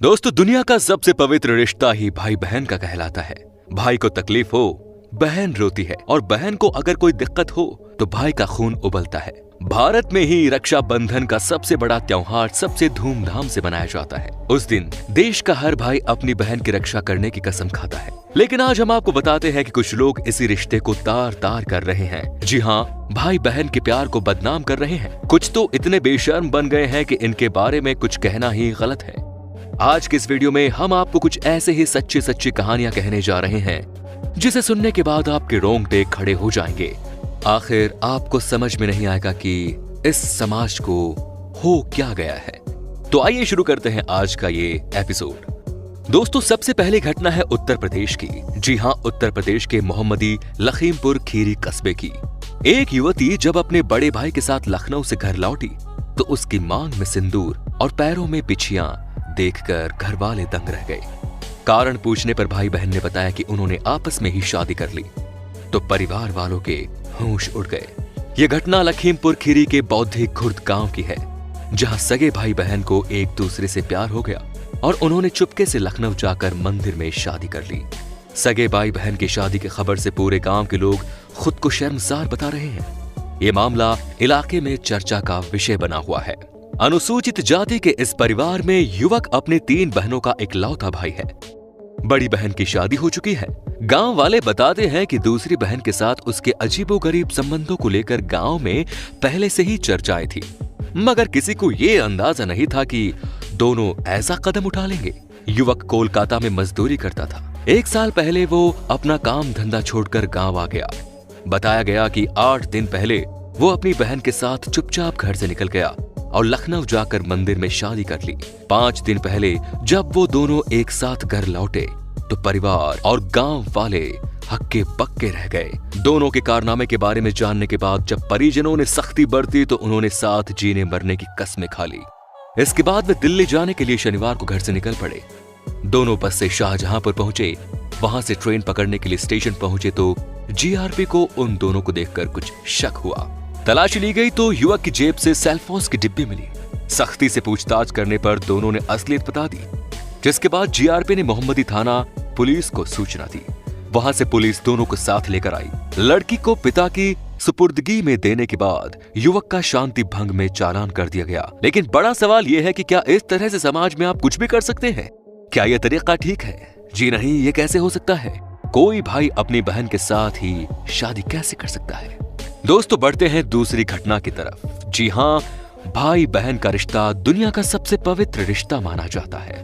दोस्तों, दुनिया का सबसे पवित्र रिश्ता ही भाई बहन का कहलाता है। भाई को तकलीफ हो, बहन रोती है, और बहन को अगर कोई दिक्कत हो तो भाई का खून उबलता है। भारत में ही रक्षाबंधन का सबसे बड़ा त्योहार सबसे धूमधाम से मनाया जाता है। उस दिन देश का हर भाई अपनी बहन की रक्षा करने की कसम खाता है। लेकिन आज हम आपको बताते हैं कि कुछ लोग इसी रिश्ते को तार तार कर रहे हैं। जी हाँ, भाई बहन के प्यार को बदनाम कर रहे हैं। कुछ तो इतने बेशर्म बन गए हैं कि इनके बारे में कुछ कहना ही गलत है। आज के इस वीडियो में हम आपको कुछ ऐसे ही सच्ची कहानियां कहने जा रहे हैं जिसे सुनने के बाद आपके रोंगटे खड़े हो जाएंगे। आखिर आपको समझ में नहीं आएगा कि इस समाज को हो क्या गया है। तो आइए शुरू करते हैं आज का ये एपिसोड। दोस्तों, सबसे पहली घटना है उत्तर प्रदेश की। जी हाँ, उत्तर प्रदेश के मोहम्मदी लखीमपुर खीरी कस्बे की। एक युवती जब अपने बड़े भाई के साथ लखनऊ से घर लौटी तो उसकी मांग में सिंदूर और पैरों में बिछियां देखकर घर वाले दंग रह गए। कारण पूछने पर भाई बहन ने बताया कि उन्होंने आपस में ही शादी कर ली तो परिवार वालों के होश उड़ गए। यह घटना लखीमपुर खीरी के बौद्धिक खुर्द गांव की है, जहां सगे भाई बहन को एक दूसरे से प्यार हो गया और उन्होंने चुपके से लखनऊ जाकर मंदिर में शादी कर ली। सगे भाई बहन की शादी की खबर से पूरे गांव के लोग खुद को शर्मसार बता रहे हैं। ये मामला इलाके में चर्चा का विषय बना हुआ है। अनुसूचित जाति के इस परिवार में युवक अपने 3 बहनों का इकलौता भाई है। बड़ी बहन की शादी हो चुकी है। गांव वाले बताते हैं कि दूसरी बहन के साथ उसके अजीबोगरीब संबंधों को लेकर गांव में पहले से ही चर्चाएं थी, मगर किसी को ये अंदाजा नहीं था कि दोनों ऐसा कदम उठा लेंगे। युवक कोलकाता में मजदूरी करता था। 1 साल पहले वो अपना काम धंधा छोड़कर गांव आ गया। बताया गया कि 8 दिन पहले वो अपनी बहन के साथ चुपचाप घर से निकल गया और लखनऊ जाकर मंदिर में शादी कर ली। 5 दिन पहले जब वो दोनों एक साथ घर लौटे तो परिवार और गांव वाले हक्के बक्के रह गए। दोनों के कारनामे के बारे में जानने के बाद जब परिजनों ने सख्ती बरती तो उन्होंने साथ जीने मरने की कस्में खा ली। इसके बाद वे दिल्ली जाने के लिए शनिवार को घर से निकल पड़े। दोनों बस से शाहजहांपुर पहुंचे। वहां से ट्रेन पकड़ने के लिए स्टेशन पहुंचे तो जीआरपी को उन दोनों को देखकर कुछ शक हुआ। तलाशी ली गई तो युवक की जेब से सेलफोन्स की डिब्बी मिली। सख्ती से पूछताछ करने पर दोनों ने असलियत बता दी, जिसके बाद जीआरपी ने मोहम्मदी थाना पुलिस को सूचना दी। वहां से पुलिस दोनों को साथ लेकर आई। लड़की को पिता की सुपुर्दगी में देने के बाद युवक का शांति भंग में चालान कर दिया गया। लेकिन बड़ा सवाल यह है कि क्या इस तरह से समाज में आप कुछ भी कर सकते हैं? क्या यह तरीका ठीक है? जी नहीं, ये कैसे हो सकता है? कोई भाई अपनी बहन के साथ ही शादी कैसे कर सकता है? दोस्तों, बढ़ते हैं दूसरी घटना की तरफ। जी हाँ, भाई बहन का रिश्ता दुनिया का सबसे पवित्र रिश्ता माना जाता है।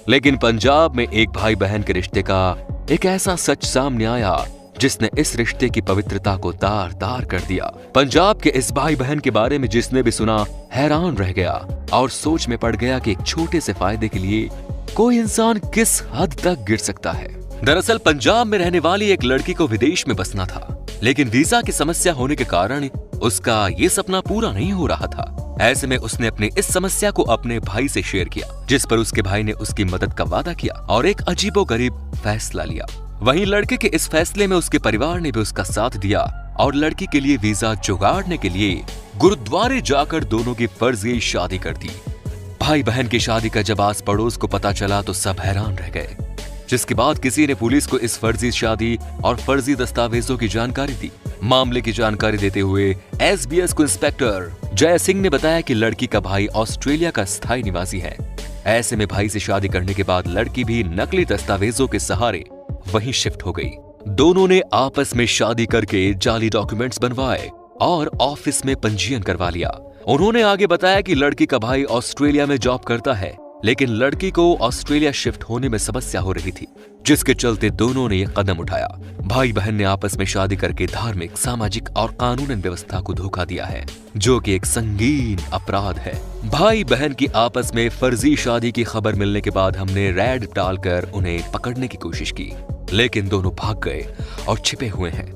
लेकिन पंजाब में एक भाई बहन के रिश्ते का एक ऐसा सच सामने आया जिसने इस रिश्ते की पवित्रता को तार तार कर दिया। पंजाब के इस भाई बहन के बारे में जिसने भी सुना हैरान रह गया और सोच में पड़ गया कि एक छोटे से फायदे के लिए कोई इंसान किस हद तक गिर सकता है। दरअसल पंजाब में रहने वाली एक लड़की को विदेश में बसना था, लेकिन वीजा की समस्या होने के कारण उसका ये सपना पूरा नहीं हो रहा था। ऐसे में उसने अपनी इस समस्या को अपने भाई से शेयर किया, जिस पर उसके भाई ने उसकी मदद का वादा किया और एक अजीबोगरीब फैसला लिया। वहीं लड़के के इस फैसले में उसके परिवार ने भी उसका साथ दिया और लड़की के लिए वीजा जुगाड़ने के लिए गुरुद्वारे जाकर दोनों की फर्जी शादी कर दी। भाई बहन की शादी का जब आस पड़ोस को पता चला तो सब हैरान रह गए, जिसके बाद किसी ने पुलिस को इस फर्जी शादी और फर्जी दस्तावेजों की जानकारी दी। मामले की जानकारी देते हुए एसबीएस को इंस्पेक्टर जय सिंह ने बताया कि लड़की का भाई ऑस्ट्रेलिया का स्थायी निवासी है। ऐसे में भाई से शादी करने के बाद लड़की भी नकली दस्तावेजों के सहारे वहीं शिफ्ट हो गई। दोनों ने आपस में शादी करके जाली डॉक्यूमेंट्स बनवाए और ऑफिस में पंजीयन करवा लिया। उन्होंने आगे बताया कि लड़की का भाई ऑस्ट्रेलिया में जॉब करता है, लेकिन लड़की को ऑस्ट्रेलिया शिफ्ट होने में समस्या हो रही थी, जिसके चलते दोनों ने यह कदम उठाया। भाई बहन ने आपस में शादी करके धार्मिक, सामाजिक और कानूनन व्यवस्था को धोखा दिया है, जो कि एक संगीन अपराध है। भाई बहन की आपस में फर्जी शादी की खबर मिलने के बाद हमने रेड डालकर उन्हें पकड़ने की कोशिश की, लेकिन दोनों भाग गए और छिपे हुए हैं।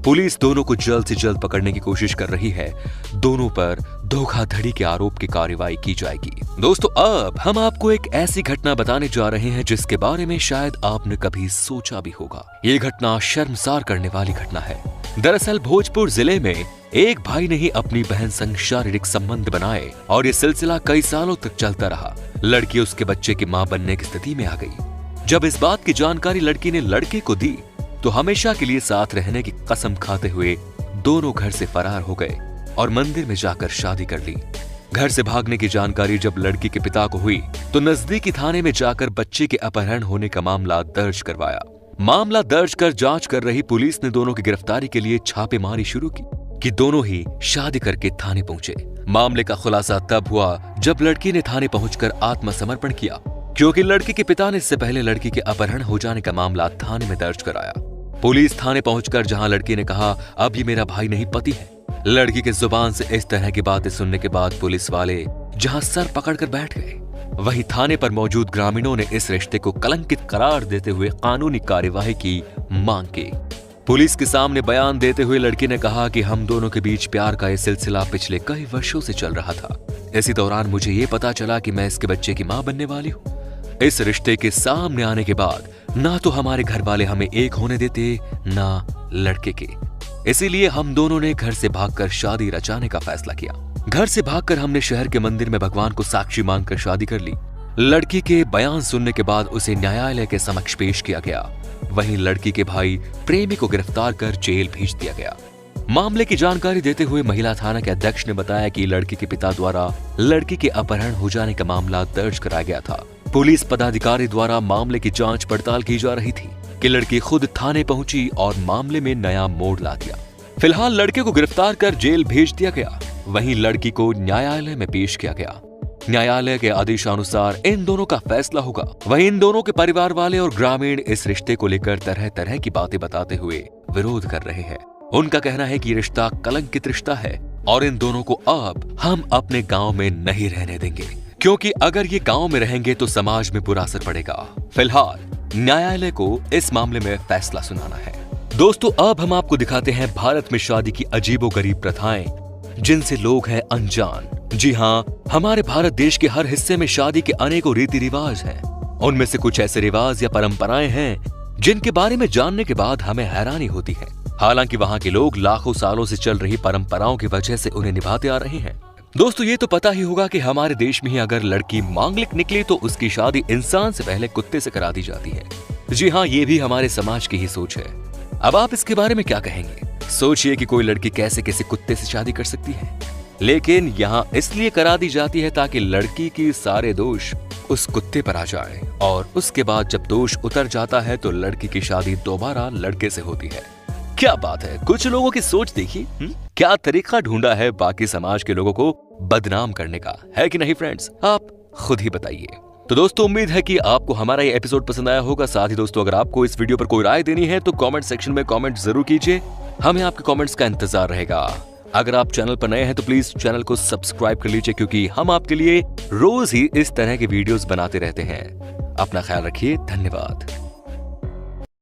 पुलिस दोनों को जल्द से जल्द पकड़ने की कोशिश कर रही है। दोनों पर धोखाधड़ी के आरोप की कार्रवाई की जाएगी। दोस्तों, अब हम आपको एक ऐसी घटना बताने जा रहे हैं जिसके बारे में शायद आपने कभी सोचा भी होगा। ये घटना शर्मसार करने वाली घटना है। दरअसल भोजपुर जिले में एक भाई ने ही अपनी बहन संग शारीरिक संबंध बनाए और ये सिलसिला कई सालों तक चलता रहा। लड़की उसके बच्चे की मां बनने की स्थिति में आ गई। जब इस बात की जानकारी लड़की ने लड़के को दी तो हमेशा के लिए साथ रहने की कसम खाते हुए दोनों घर से फरार हो गए और मंदिर में जाकर शादी कर ली। घर से भागने की जानकारी जब लड़की के पिता को हुई तो नजदीकी थाने में जाकर बच्चे के अपहरण होने का मामला दर्ज करवाया। मामला दर्ज कर जांच कर रही पुलिस ने दोनों की गिरफ्तारी के लिए छापेमारी शुरू की कि दोनों ही शादी करके थाने पहुंचे। मामले का खुलासा तब हुआ जब लड़की ने थाने पहुंचकर आत्मसमर्पण किया, क्योंकि लड़की के पिता ने इससे पहले लड़की के अपहरण हो जाने का मामला थाने में दर्ज कराया। पुलिस थाने पहुंचकर जहां लड़की ने कहा अब ये मेरा भाई नहीं पति है, लड़की के जुबान से इस तरह की बातें सुनने के बाद पुलिस वाले जहां सर पकड़कर बैठ गए, वहीं थाने पर मौजूद ग्रामीणों ने इस रिश्ते को कलंकित करार देते हुए कानूनी कार्यवाही की मांग की। पुलिस के सामने बयान देते हुए लड़की ने कहा कि हम दोनों के बीच प्यार का ये सिलसिला पिछले कई वर्षों से चल रहा था। इसी दौरान मुझे ये पता चला कि मैं इसके बच्चे की मां बनने वाली हूँ। इस रिश्ते के सामने आने के बाद ना तो हमारे घर वाले हमें एक होने देते ना लड़के के, इसीलिए हम दोनों ने घर से भागकर शादी रचाने का फैसला किया। घर से भागकर हमने शहर के मंदिर में भगवान को साक्षी मानकर शादी कर ली। लड़की के बयान सुनने के बाद उसे न्यायालय के समक्ष पेश किया गया। वहीं लड़की के भाई प्रेमी को गिरफ्तार कर जेल भेज दिया गया। मामले की जानकारी देते हुए महिला थाना के अध्यक्ष ने बताया कि लड़की के पिता द्वारा लड़की के अपहरण हो जाने का मामला दर्ज कराया गया था। पुलिस पदाधिकारी द्वारा मामले की जांच पड़ताल की जा रही थी कि लड़की खुद थाने पहुंची और मामले में नया मोड़ ला दिया। फिलहाल लड़के को गिरफ्तार कर जेल भेज दिया गया। वहीं लड़की को न्यायालय में पेश किया गया। न्यायालय के आदेशानुसार इन दोनों का फैसला होगा। वहीं इन दोनों के परिवार वाले और ग्रामीण इस रिश्ते को लेकर तरह तरह की बातें बताते हुए विरोध कर रहे हैं। उनका कहना है कि रिश्ता कलंकित रिश्ता है और इन दोनों को अब हम अपने गांव में नहीं रहने देंगे, क्योंकि अगर ये गांव में रहेंगे तो समाज में बुरा असर पड़ेगा। फिलहाल न्यायालय को इस मामले में फैसला सुनाना है। दोस्तों, अब हम आपको दिखाते हैं भारत में शादी की अजीबोगरीब प्रथाएं जिनसे लोग हैं अनजान। जी हाँ, हमारे भारत देश के हर हिस्से में शादी के अनेकों रीति रिवाज हैं। उनमें से कुछ ऐसे रिवाज या परंपराएं हैं जिनके बारे में जानने के बाद हमें हैरानी होती है। हालांकि वहाँ के लोग लाखों सालों से चल रही परंपराओं की वजह से उन्हें निभाते आ रहे हैं। दोस्तों, ये तो पता ही होगा कि हमारे देश में ही अगर लड़की मांगलिक निकली तो उसकी शादी इंसान से पहले कुत्ते से करा दी जाती है। जी हाँ, ये भी हमारे समाज की ही सोच है। अब आप इसके बारे में क्या कहेंगे? सोचिए कि कोई लड़की कैसे किसी कुत्ते से शादी कर सकती है, लेकिन यहाँ इसलिए करा दी जाती है ताकि लड़की की सारे दोष उस कुत्ते पर आ जाए और उसके बाद जब दोष उतर जाता है तो लड़की की शादी दोबारा लड़के से होती है। क्या बात है, कुछ लोगों की सोच देखिए, क्या तरीका ढूंढा है बाकी समाज के लोगों को बदनाम करने का, है कि नहीं फ्रेंड्स? आप खुद ही बताइए। तो दोस्तों, उम्मीद है कि आपको हमारा ये एपिसोड पसंद आया होगा। साथ ही दोस्तों, अगर आपको इस वीडियो पर कोई राय देनी है तो कमेंट सेक्शन में कमेंट जरूर कीजिए। हमें आपके कमेंट्स का इंतजार रहेगा। अगर आप चैनल पर नए हैं तो प्लीज चैनल को सब्सक्राइब कर लीजिए, क्योंकि हम आपके लिए रोज ही इस तरह के वीडियोस बनाते रहते हैं। अपना ख्याल रखिए। धन्यवाद।